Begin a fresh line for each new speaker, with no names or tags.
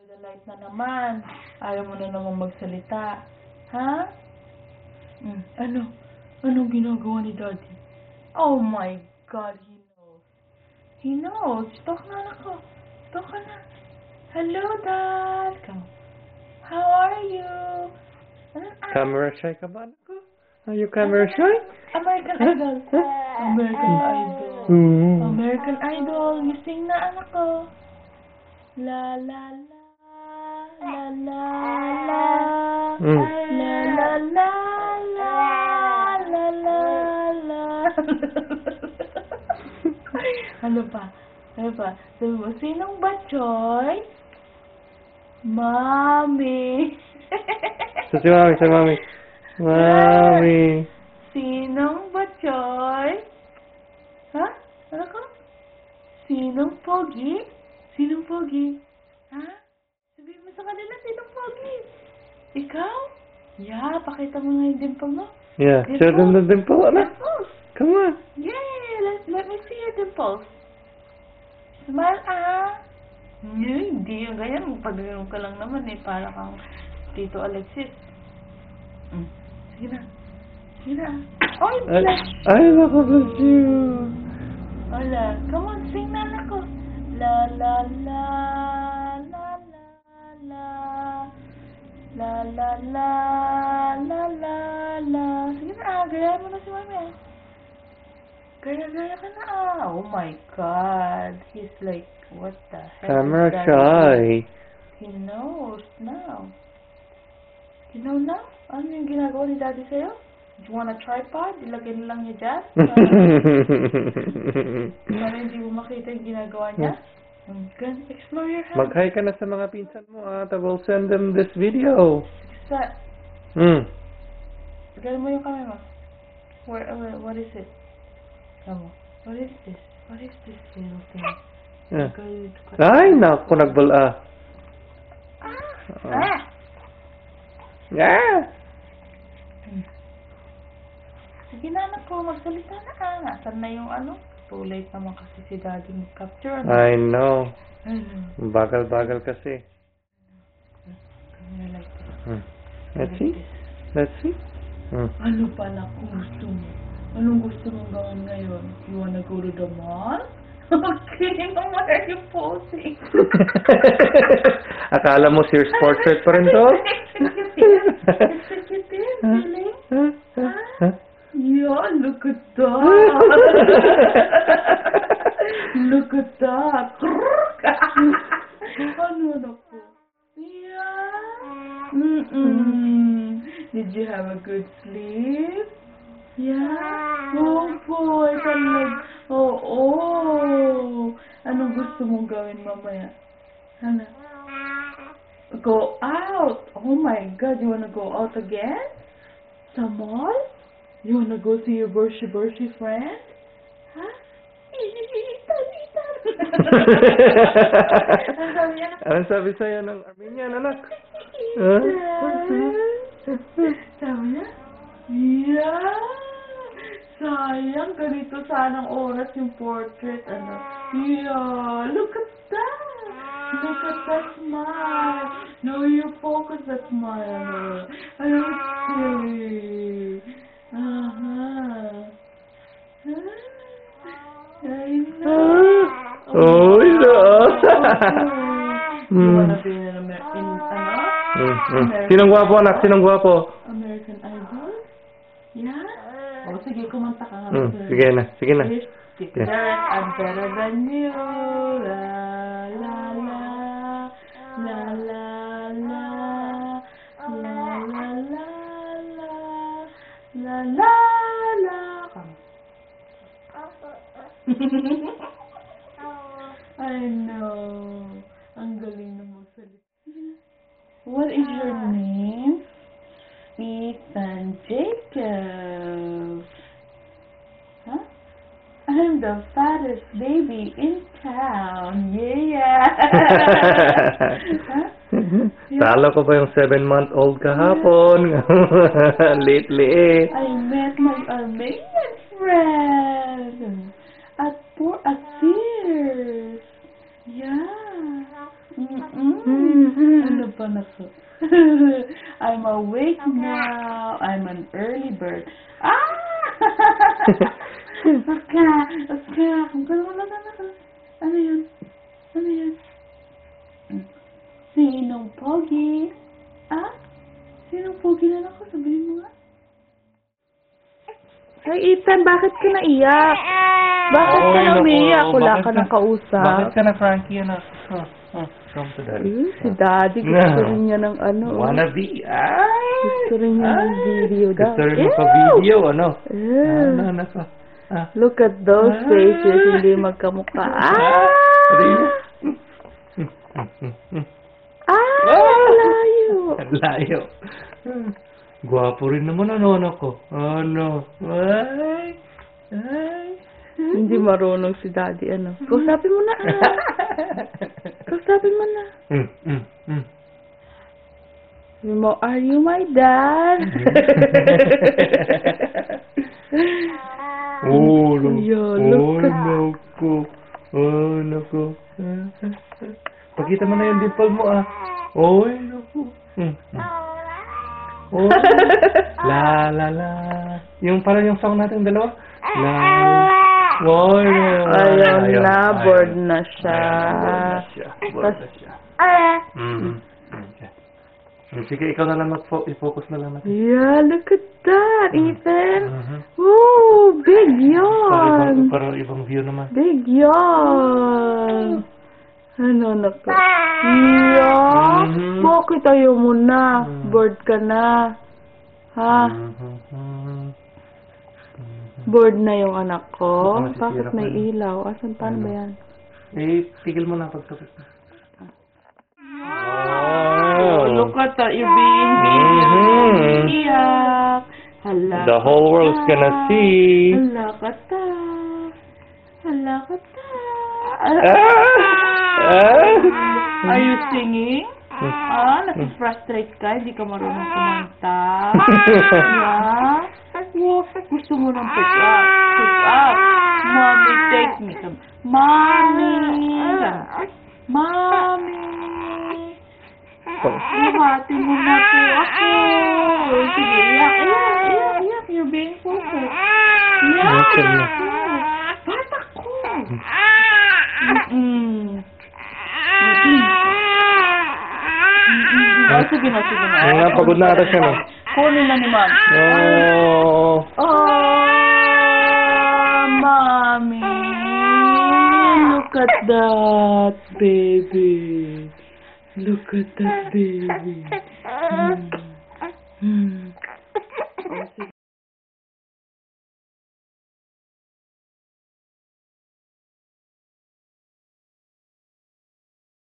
Light na naman. Ayaw mo na naman magsalita. Ha? Ano? Anong ginagawa ni Daddy? Oh my God, he knows. He knows. Talk na anak ko. Talk ka na. Hello, Dad. Come. How are you?
Camera shy ka ba, anak ko? Are you camera shy?
American Idol. American Idol. American Idol. You sing na, anak ko. La la la. La la la. La la la la. La la la. Ano pa? Ano pa? Sabi mo, sinong batchoy? Mommy.
So, si Mami. Mami.
Sinong batchoy? Ha? Ano ka? Sinong pogi? Sinong pogi? Ha? Sabihin mo sa kanila, sinong pogi? Ikaw? Yeah, pakita mo nga yung dimple mo.
Yeah, show them the dimple, anak.
Dimples.
Come on.
Yay! Let me see your dimples. Smile, hindi yung ganyan. Pag-inom ka lang naman para kang Tito Alexis. Sige na. Sige na. Oy, bless.
Ay, naku, bless you.
Hola. Come on, sing na anak ko. La la la. La la la. La la la. La la la. Sige na, gaya mo na si Mami. Gaya ka na Oh my God. He's like, what the heck?
Camera shy.
He knows now. You know now? Ano yung ginagawa ni Daddy sa'yo? Do you want a tripod? Ilagay na lang niya dyan? Para hindi mo makita yung ginagawa niya? Good. Explore your hand.
Mag-hi ka na sa mga pinsan mo, at I will send them this video.
Sa... Gawin mo yung kamay mo. What is it? Come on. What is this? What is this little thing?
Ay, naku, nagbala. Yeah.
Sige na anak ko, magsalita na Nasaan na yung ano? Too late naman kasi si Daddy mag-capture.
I know. Bagal-bagal kasi.
Like this.
Let's see. Let's see.
Ano pala kung gusto mo? Anong gusto mong gawin ngayon? You wanna go to the mall? Okay, what are you posing?
Akala mo Sears portrait pa rin to?
Really? Yeah, look at that. Look at that. Ano po? Yeah. Did you have a good sleep? Yeah. Oh boy, Anong gusto mong gawin mamaya? Ano? Go out. Oh my God, you wanna go out again? Sa mall? You wanna go see your Bershi friend? Huh?
Anong sabi sa'yo ng Armenian, anak?
Sabi niya? Yeah. Sayang, ganito sanang oras yung portrait. Yeah, look at that. Look at that smile. No, you focus that smile. Okay. I know.
Oh,
You wanna be in
Sinong gwapo, anak? Sinong gwapo?
American Idol? Yeah? Sige, kumanta ka nga.
Sige na, sige na.
I'm better than you. La la la. La la la. La la la la. La la la. I know. Ang galing na magsalita. What is your name? Ethan Jacob. Huh? I'm the fattest baby in town. Yeah.
Talo ko ba yung 7-month-old kahapon? Lately.
I met my Armenian friend at Sears. Yeah. anak ko. I'm awake now. I'm an early bird. Ah! Oska! Ano yun? Ano yun? Sinong pogi? Ah? Sinong pogi na ako? Sabihin mo nga. Ay, Ethan, bakit ka naiyak? Bakit ka na umiiyak? Wala ka nang kausap.
Bakit ka na, Frankie, anak? Come to daddy.
Si Daddy, gusto rin niya ng ano.
Wanna be?
Gusto rin niya ng video daw.
Gusto rin maka-video, ano?
Ew.
Ano ko?
Look at those faces, hindi magkamukha. Layo.
Layo. Gwapo rin naman, ano, anak ko? Ano? Ay!
Hindi marunong si Daddy, ano. Kausapin mo na. Kausapin mo na. Sabi mo, are you my dad?
Oh, no.
Look at
naku. Oh, naku. Pakita mo na yung dimple mo, ah. Oy, naku. Oh, la la la. Yung parang yung song natin dalawa. La. Oy,
Ayun na, bored na siya.
Bored na siya. Sige, ikaw na lang i-focus na lang natin.
Yeah, look at that, Ethan. Woo, big yawn.
Parang ibang view naman.
Big yawn. Ano na ka? Yeah. Bakit ayaw mo na? Bored ka na. Ha? Bored na yung anak ko? Bakit may ilaw? Asan, paano ba yan?
Eh, tigil mo na pagtapos na.
Oh, look at that. You're being iiyak. Hala.
The whole world's gonna see.
Hala ka ta. Hala ka ta. Are you singing? Nasi-frustrate ka? Hindi ka marunong kumanta? Yeah? Gusto mo ng pick up? Pick up. Mommy, take me. Mommy. Mommy. Ihati mo na po ako. Sige, iyak. You're being focused. Iyak. Bata ko. Sige na.
Pagod na ata siya, no?
Kunin na ni Mom. Mommy. Look at that, baby. Look at that, baby.